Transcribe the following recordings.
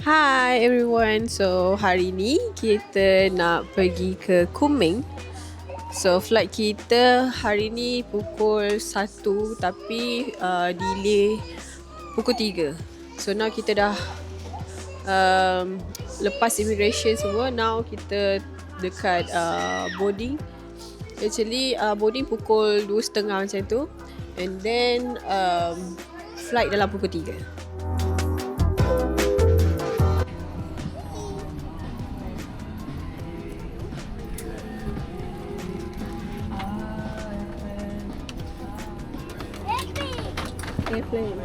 Hi everyone. So hari ni kita nak pergi ke Kunming. So flight kita hari ni pukul 1 tapi delay pukul 3. So now kita dah lepas immigration semua. Now kita dekat boarding. Actually boarding pukul 2.30 macam tu. And then flight dalam pukul 3. Airplane.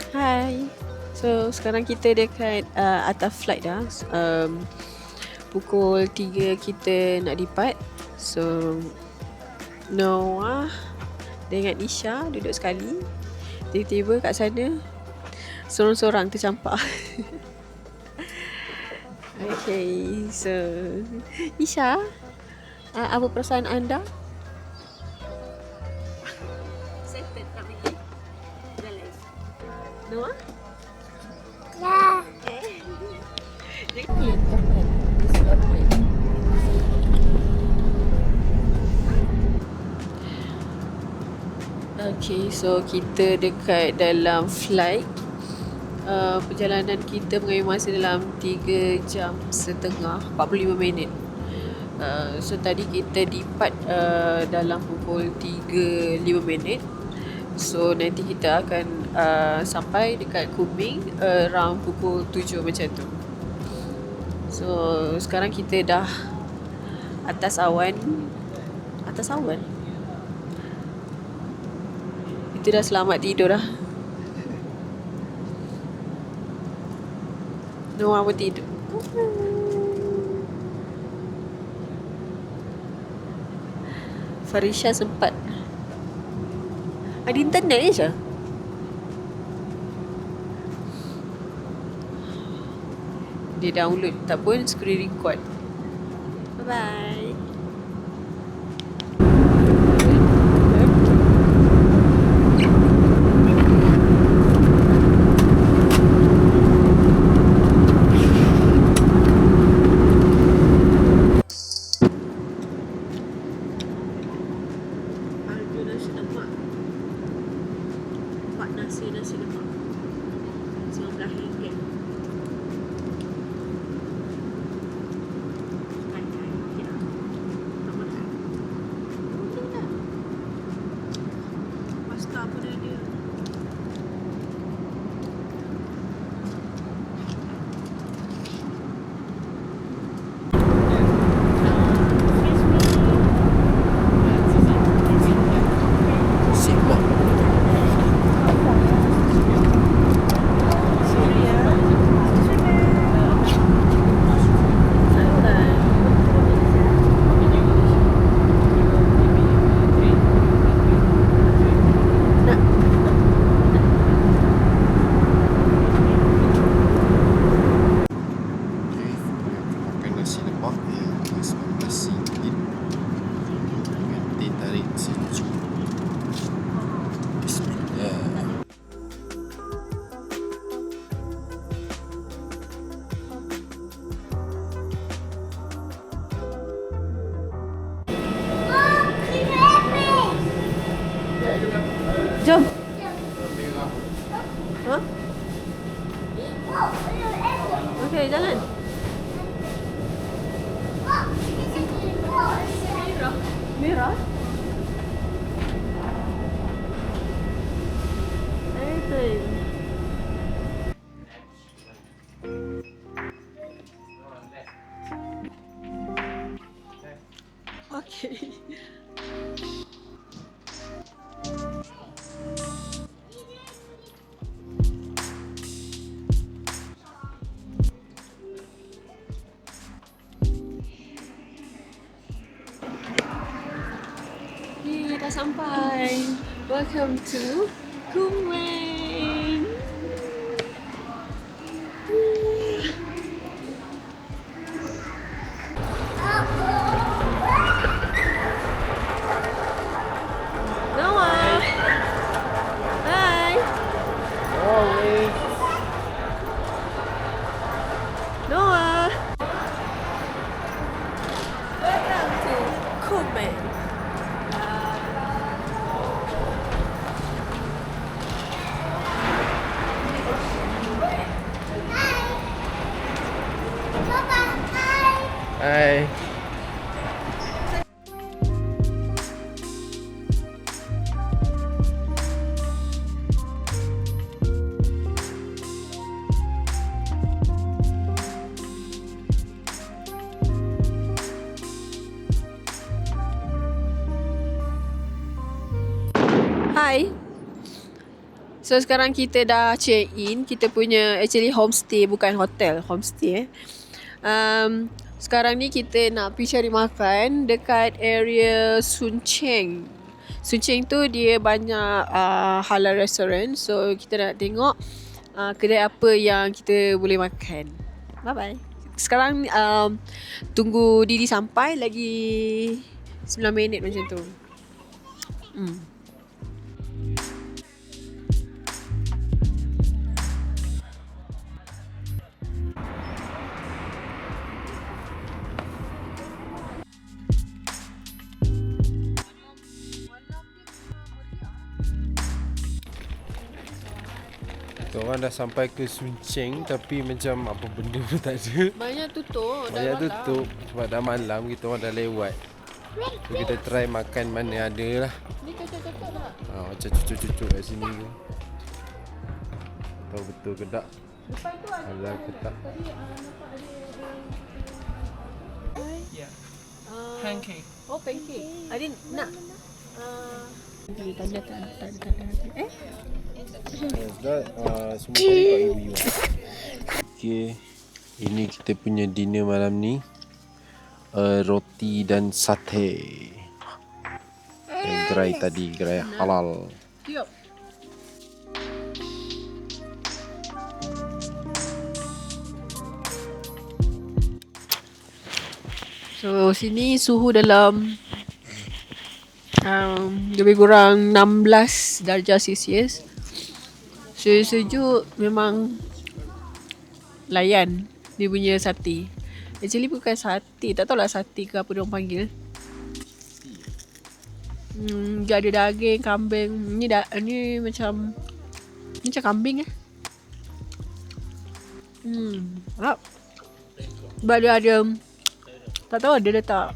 Hai. So sekarang kita dekat atas flight dah. Pukul 3 kita nak depart. So Noah dengan Isha duduk sekali. Tiba-tiba kat sana sorang-sorang tercampak. Okay, so Isha, apa perasaan anda? Excited nak pergi jalan. Noah? Ya. Okay, so kita dekat dalam flight. Perjalanan kita mengambil masa dalam 3 jam setengah, 45 minit. So tadi kita depart dalam pukul 3.05 minit. So nanti kita akan sampai dekat Kunming around pukul 7 macam tu. So sekarang kita dah atas awan. Atas awan? Kita dah selamat tidur dah. Noah pun tidur. Farisha sempat ada internet je Syah? Dia download tak pun screen record. Bye bye. Nasi lemak RM19. Pasta pun ada. Nasi lemak yang RM19 dengan teh tarik sejuk. Bismillah. Jom. Ha? Okay, jalan. Merah? Betul. Okay. Dah sampai. Welcome to Kunming. Hai. Hai. So sekarang kita dah check in. Kita punya actually homestay, bukan hotel, homestay. Sekarang ni kita nak pergi cari makan dekat area Sun Cheng. Sun Cheng tu dia banyak halal restaurant. So kita nak tengok kedai apa yang kita boleh makan. Bye bye. Sekarang tunggu Didi sampai lagi 9 minit macam tu. Kita orang dah sampai ke Sun Cheng tapi macam apa benda pun tak ada. Banyak tutup. Banyak tutup sebab dah malam, kita orang dah lewat. So kita try makan mana ada lah. Ni cocok-cocok tak? Macam cucuk-cucuk kat sini ke. Tahu betul ke tak? Depan tu ada Halal ke tak? tadi nampak ada Yeah. Pancake. oh pancake. Adin nak tanda. Semua kali kat ibu. Okay, ini kita punya dinner malam ni. Roti dan sate. Yang gerai tadi, gerai halal. Tiup. So sini suhu dalam lebih kurang 16 darjah Celsius. Sejuk memang layan dia punya sate. Actually bukan sate, tak tahulah sate ke apa diorang panggil. Dia ada daging kambing. Ni macam kambing sebab dia ada, tak tahu dia letak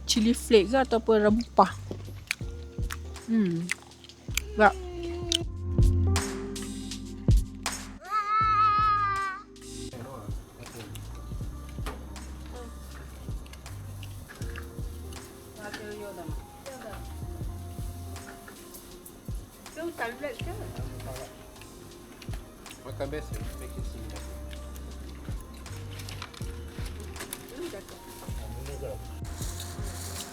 chili flake ke ataupun rempah. Tak. Makan biasa, make it simple.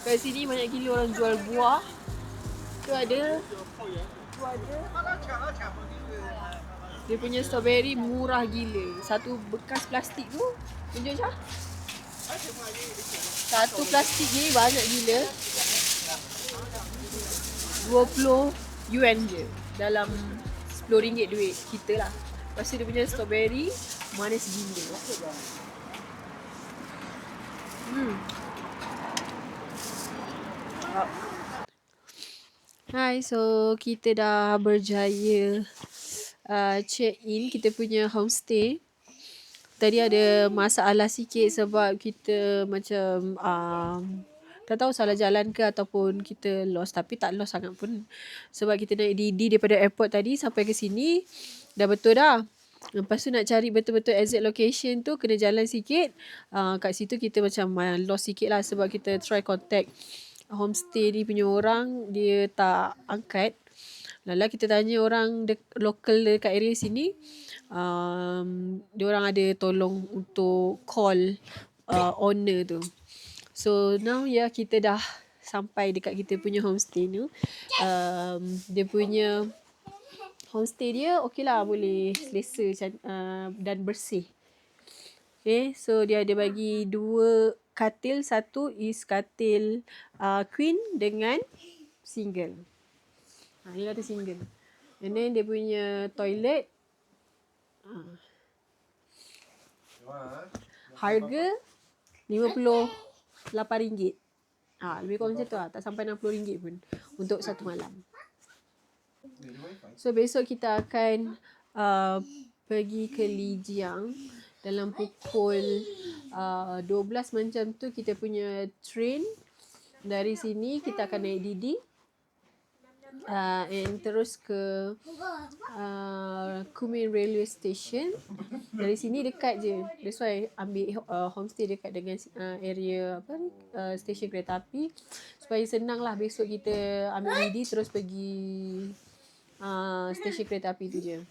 Kat sini banyak gila orang jual buah. Tu ada. Dia punya strawberry murah gila. Satu bekas plastik tu. Tunjuk Syah. Satu plastik ni banyak gila. 20 yuan je. Dalam RM10 duit kita lah. Lepas tu dia punya strawberry manis gila. Hai, so kita dah berjaya check in kita punya homestay. Tadi ada masalah sikit sebab kita macam tak tahu salah jalan ke ataupun kita lost, tapi tak lost sangat pun sebab kita naik Didi daripada airport tadi sampai ke sini dah betul dah. Lepas tu nak cari betul-betul exact location tu kena jalan sikit. Kat situ kita macam lost sikit lah sebab kita try contact homestay ni punya orang, dia tak angkat. Lala kita tanya orang local dekat area sini, dia orang ada tolong untuk call owner tu. So now kita dah sampai dekat kita punya homestay tu. Dia punya homestay dia okey lah, boleh selesa dan bersih. Okay, so dia ada bagi 2 katil. Satu is katil queen dengan single. Ni kata single. And then dia punya toilet. Harga RM58. Lebih kurang macam tu lah. Tak sampai RM60 pun untuk satu malam. So besok kita akan pergi ke Lijiang dalam pukul 12 macam tu kita punya train. Dari sini kita akan naik Didi. And terus ke Kumin Railway Station. Dari sini dekat je. That's why ambil homestay dekat dengan area stesen kereta api. Supaya senang lah besok kita ambil Didi terus pergi stesen kereta api tu je.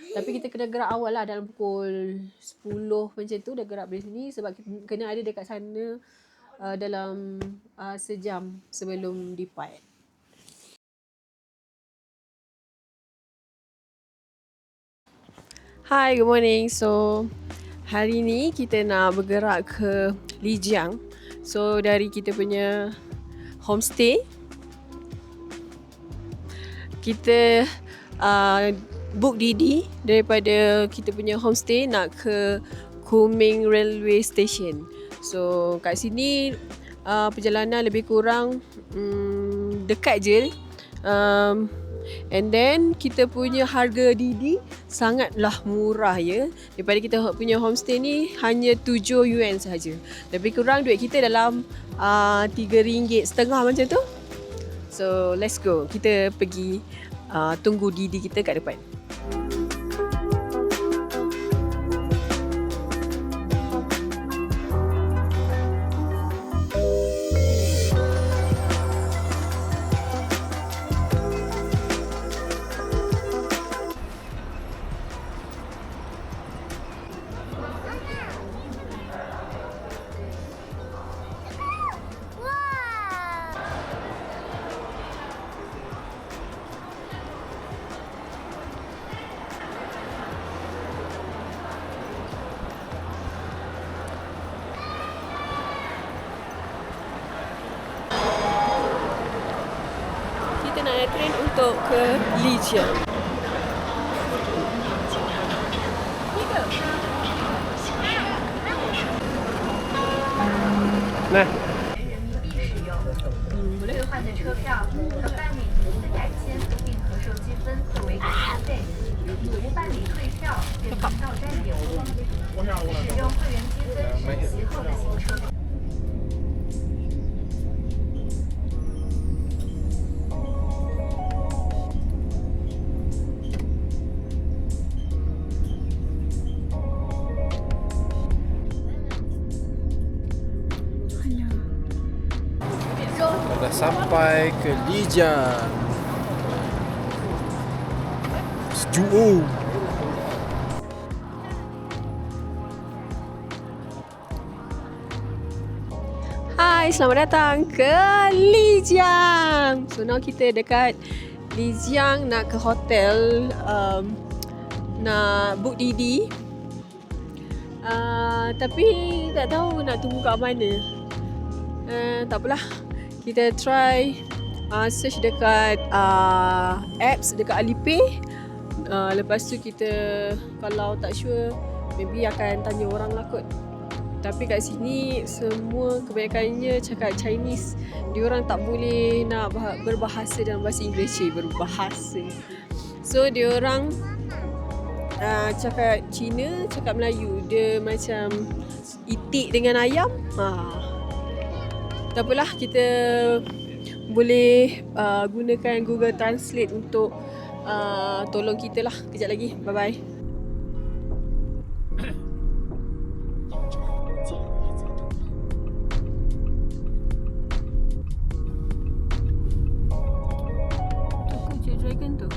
Tapi kita kena gerak awal lah, dalam pukul 10 macam tu dah gerak dari sini sebab kita kena ada dekat sana dalam sejam sebelum depart. Hi, good morning. So, hari ni kita nak bergerak ke Lijiang. So, dari kita punya homestay, kita book Didi daripada kita punya homestay nak ke Kuming Railway Station. So, kat sini perjalanan lebih kurang dekat je. And then kita punya harga Didi sangatlah murah ya. Daripada kita punya homestay ni hanya 7 yuan sahaja. Lebih kurang duit kita dalam RM3.50 macam tu. So let's go. Kita pergi tunggu Didi kita kat depan. Kita nak naik train untuk ke Lijiang. Nah. 兑换的车票可办理独自改签并可受积分作为改签费，不办理退票变成到站点务。使用会员积分审其后的新车。 Dah sampai ke Lijiang. Sejuk. Hai, selamat datang ke Lijiang. So now kita dekat Lijiang nak ke hotel, nak book Didi. Tapi tak tahu nak tunggu kat mana. Tak apalah. Kita try search dekat apps dekat Alipay. Lepas tu kita kalau tak sure maybe akan tanya orang lah kot. Tapi kat sini semua kebanyakannya cakap Chinese. Diorang tak boleh nak berbahasa dalam bahasa Inggeris. Berbahasa. So diorang cakap Cina, cakap Melayu. Dia macam itik dengan ayam. Tak apalah, kita boleh gunakan Google Translate untuk tolong kita lah. Kejap lagi. Bye-bye. Dragon tu.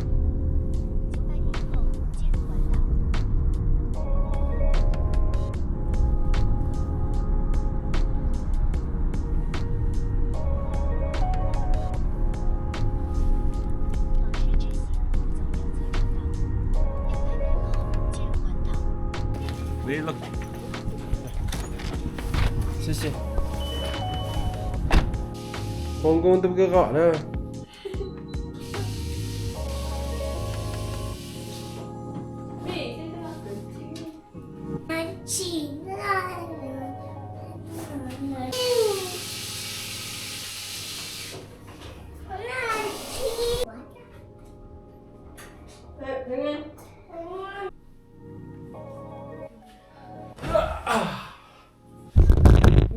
Belok. 谢谢。Punggung tu bergerak dah.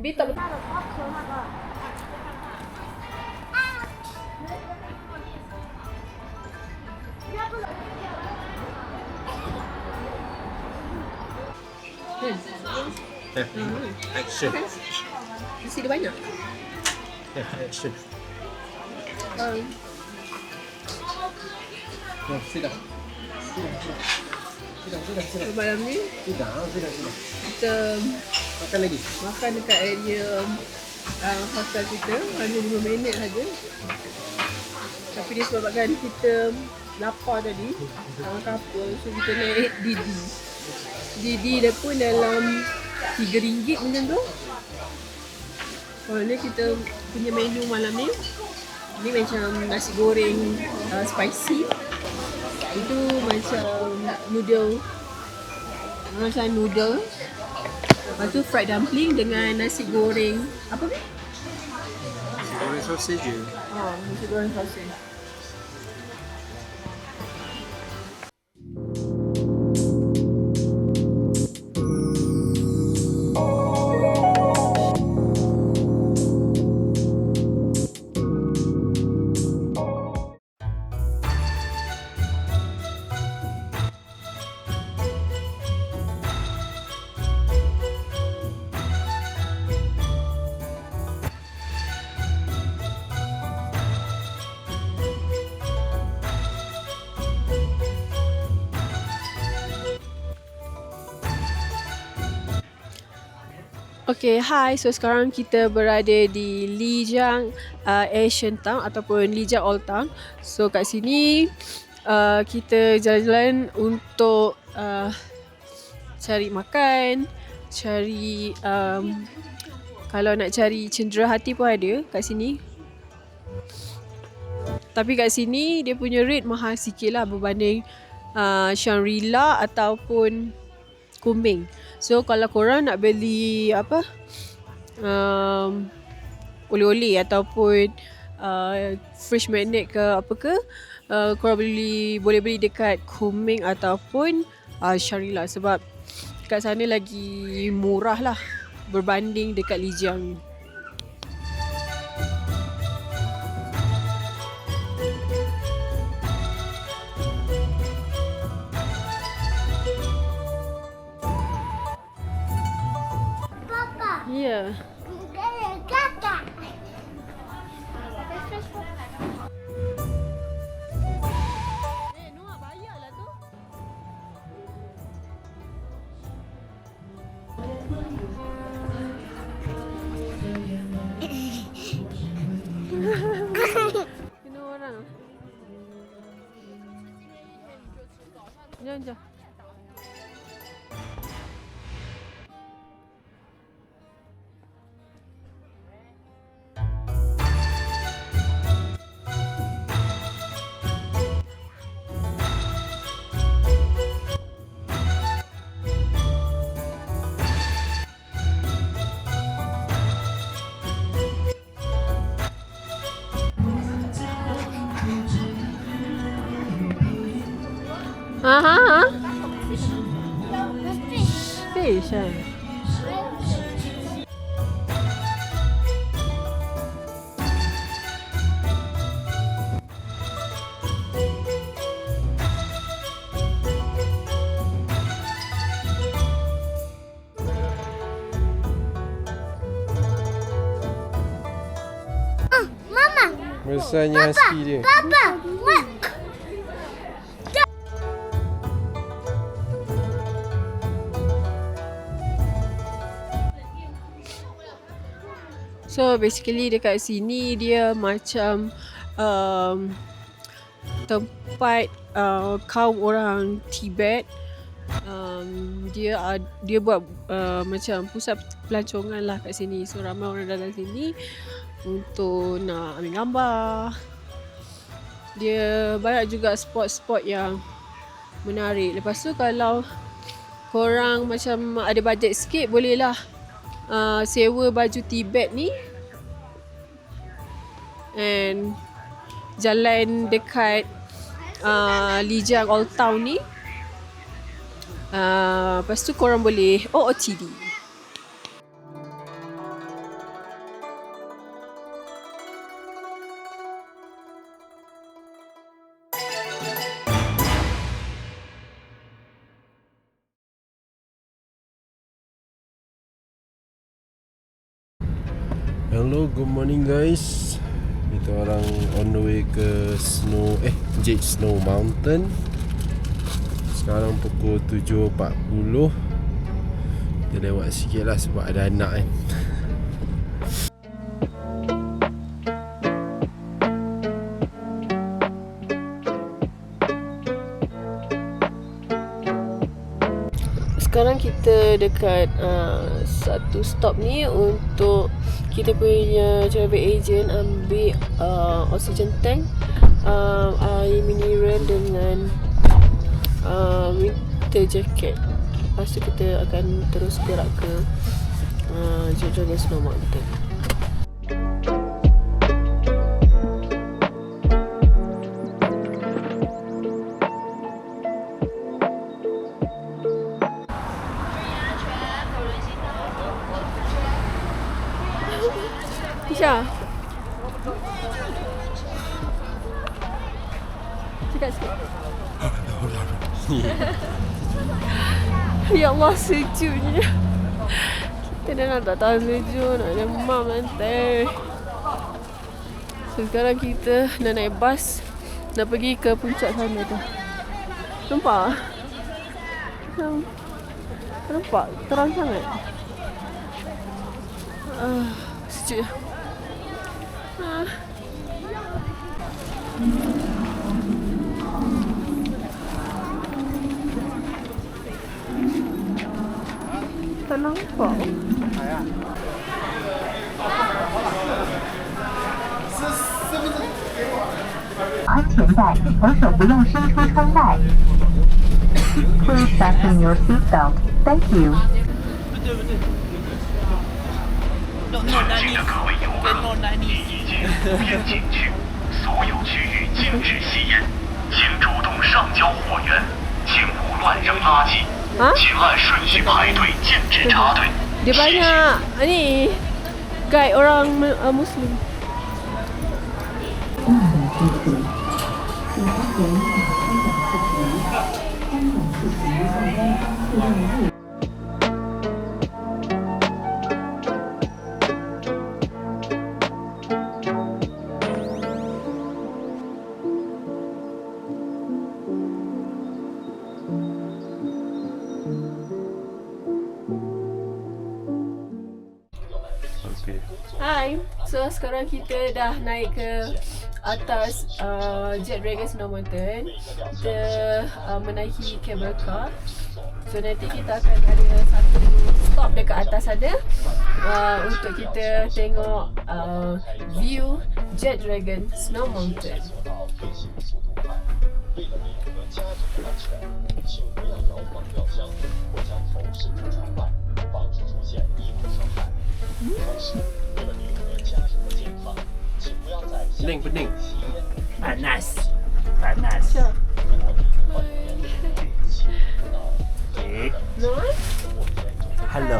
Bi tak betul. 那个好可那个。 Action. Isi dia banyak. Action. Um, No, sudah. malam ni Sudah. kita Makan lagi. makan dekat area hotel kita hanya 5 minit saja. Tapi disebabkan kita lapar tadi couple, so kita naik Didi. Didi dia pun dalam RM3 macam tu. Kalau ni kita punya menu malam ni, ni macam nasi goreng spicy. Itu macam noodle. Lepas tu fried dumpling dengan nasi goreng. Apa ni? Goreng sausage. Nasi goreng sausage. Okay, hi. So sekarang kita berada di Lijiang Asian Town ataupun Lijiang Old Town. So kat sini kita jalan-jalan untuk cari makan, cari kalau nak cari cendera hati pun ada kat sini. Tapi kat sini dia punya rate mahal sikit lah berbanding Shangri-La ataupun Kunming. So kalau korang nak beli apa oleh-oleh ataupun fresh magnet ke apa ke, korang boleh beli dekat Kunming ataupun Shangri-La sebab kat sana lagi murah lah berbanding dekat Lijiang. Ya. Kakak. Noah bayarlah tu. Kena orang. Jangan. Aha. Fish. Mama. Besarnya husky dia. Papa. What? So basically dekat sini dia macam tempat kaum orang Tibet. Dia buat macam pusat pelancongan lah kat sini. So ramai orang datang sini untuk nak ambil gambar. Dia banyak juga spot-spot yang menarik. Lepas tu kalau korang macam ada bajet sikit, bolehlah sewa baju Tibet ni and jalan dekat Lijiang Old Town ni. Lepas tu korang boleh OOTD. Hello, good morning guys. Kita orang on the way ke Jade Snow Mountain. Sekarang pukul 7.40. Kita lewat sikit lah sebab ada anak kan. Sekarang kita dekat satu stop ni untuk kita punya travel agent ambil oxygen tank, air mineral dengan winter jacket. Lepas tu kita akan terus gerak ke Jade Dragon Snow Mountain. Isha, cakap sikit. Ya Allah, sejuknya. Kita dah nak tak tahan sejuk, nak demam nanti. So, sekarang kita nak naik bas, nak pergi ke puncak sana tu. Nampak? Nampak? Terang sangat. Sejuk. Tak nampak. 安全带，扶手不用伸出窗外。Please fasten your seatbelt. Thank you. 前进的各位游客，你已经无烟禁区，所有区域禁止吸烟，请主动上交货源，请勿乱扔垃圾，请按顺序排队，禁止插队。 Dia banyak ni guide orang Muslim. Hai, so sekarang kita dah naik ke atas Jade Dragon Snow Mountain. Kita menaiki cable car. So nanti kita akan ada satu stop dekat atas sana untuk kita tengok view Jade Dragon Snow Mountain. Pening. Panas. Okay. Hello.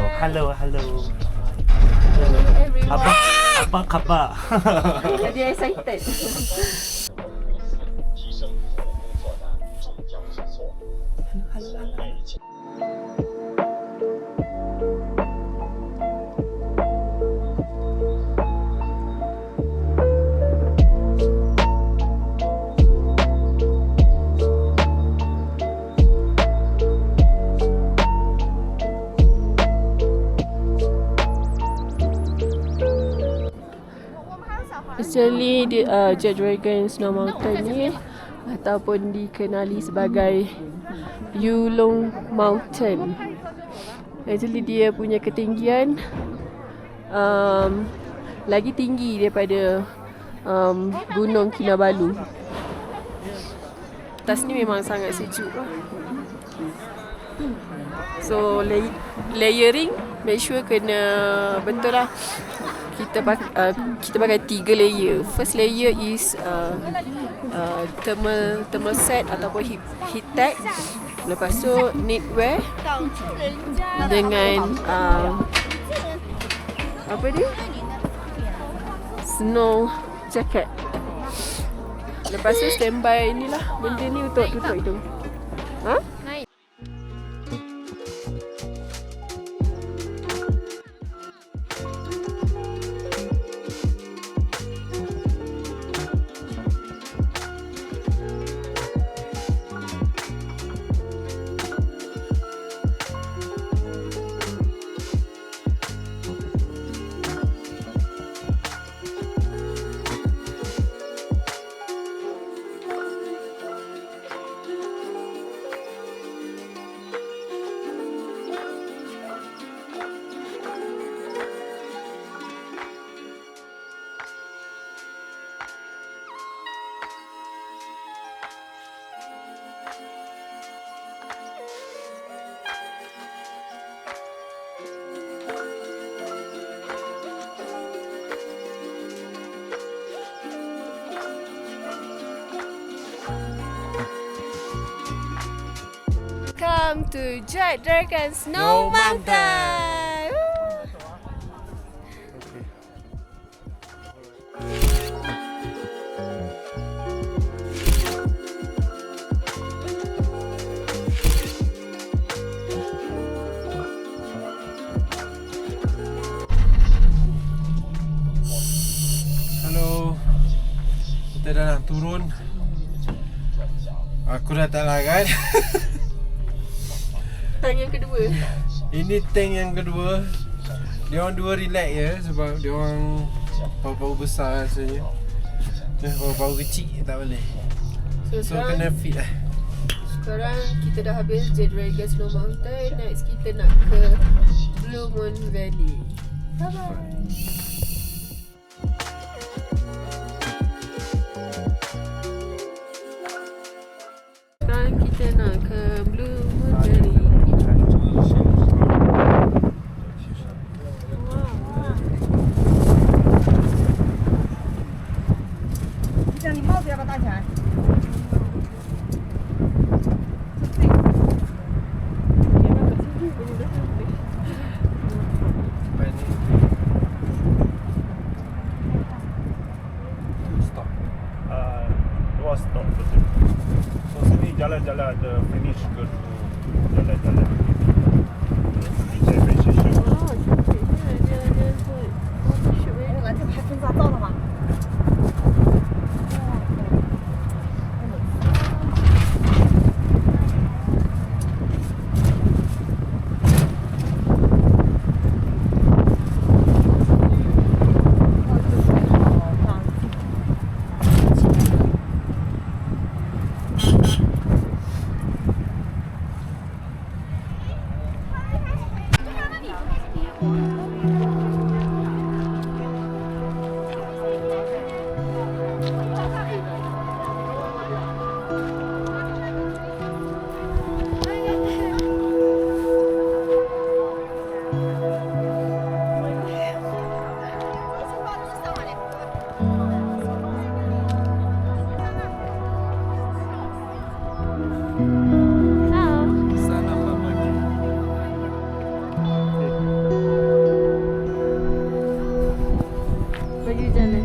Apa khabar? Jadi excited. Actually, Jade Dragon Snow Mountain ni ataupun dikenali sebagai Yulong Mountain. Actually dia punya ketinggian lagi tinggi daripada Gunung Kinabalu. Atas ni memang sangat sejuk lah. So layering, make sure kena betul lah. Kita pakai 3 layer. First layer is thermal set ataupun heat tech. Lepas tu knitwear dengan apa dia? Snow jacket. Lepas tu standby inilah benda ni untuk tutup hidung. Ha? Welcome to Jet Dragon Snow Mountain. Halo. Kita dah nak turun. Aku dah tak larat. Tank yang kedua. Ini tank yang kedua. Dia orang dua relax je sebab dia orang paru-paru besar rasanya. Paru-paru kecil tak boleh. So kena fit lah. Sekarang kita dah habis Jet Dragon Snow Mountain. Next kita nak ke Blue Moon Valley. Bye-bye. Sekarang kita nak ke Blue Moon Valley. Stop. Luas stop betul. So sini jalan-jalan ada finish ke dulu. Jalan-jalan. Di Taipei Station. Oh, cantik kan. Jalan-jalan buat photoshoot eh. 来这拍婚纱照的吗？ Bagi jalan.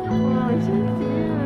Wah, cantiknya.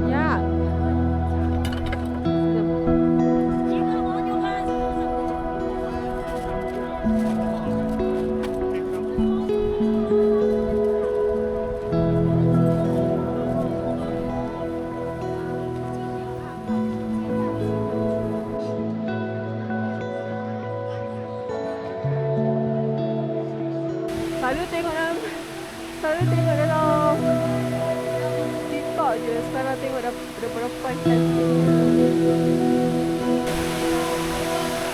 Ya. Selalu tengok dalam TikTok je. Sekarang tengok dah perempuan cantik.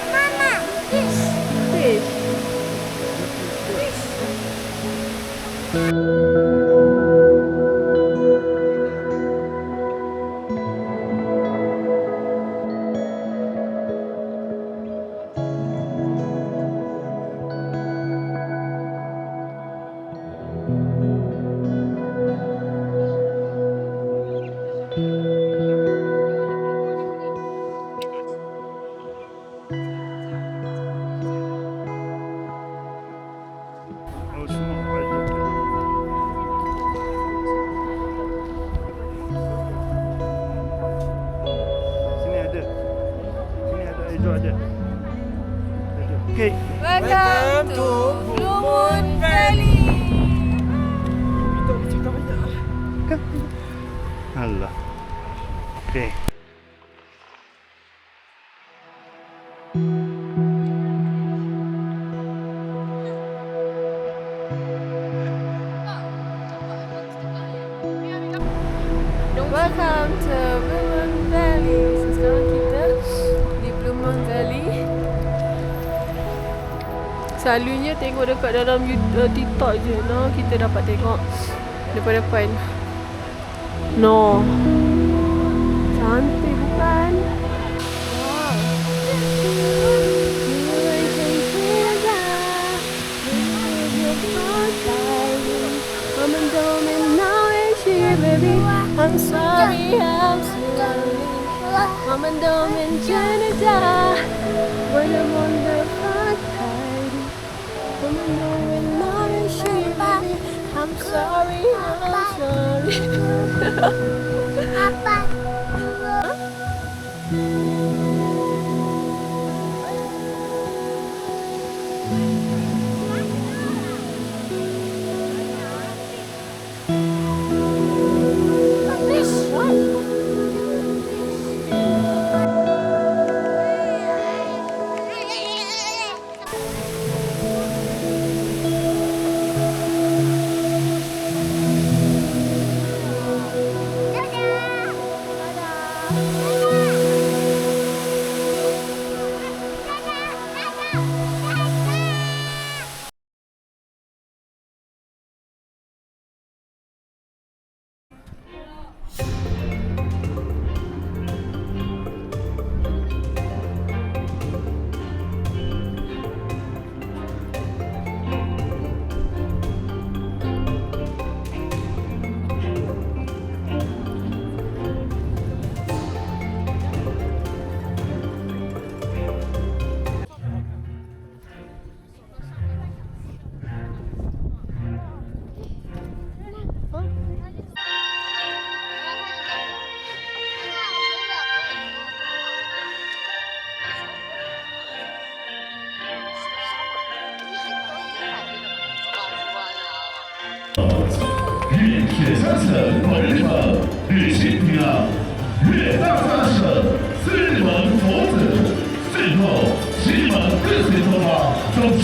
Mama, fish. Fish. to Blue Moon Valley. Kita ada cakap banyak. Alah. Okay. Welcome to Blue Moon Valley. So, sekarang kita di Blue Moon Valley. Selalunya tengok dekat dalam TikTok je. No, kita dapat tengok depan-depan. No. Cantik bukan? Wow. I'm sorry, I'm sorry. Mama don't mention it. What a wonderful time. Mama don't mention it. I'm sorry, I'm sorry. Papa. From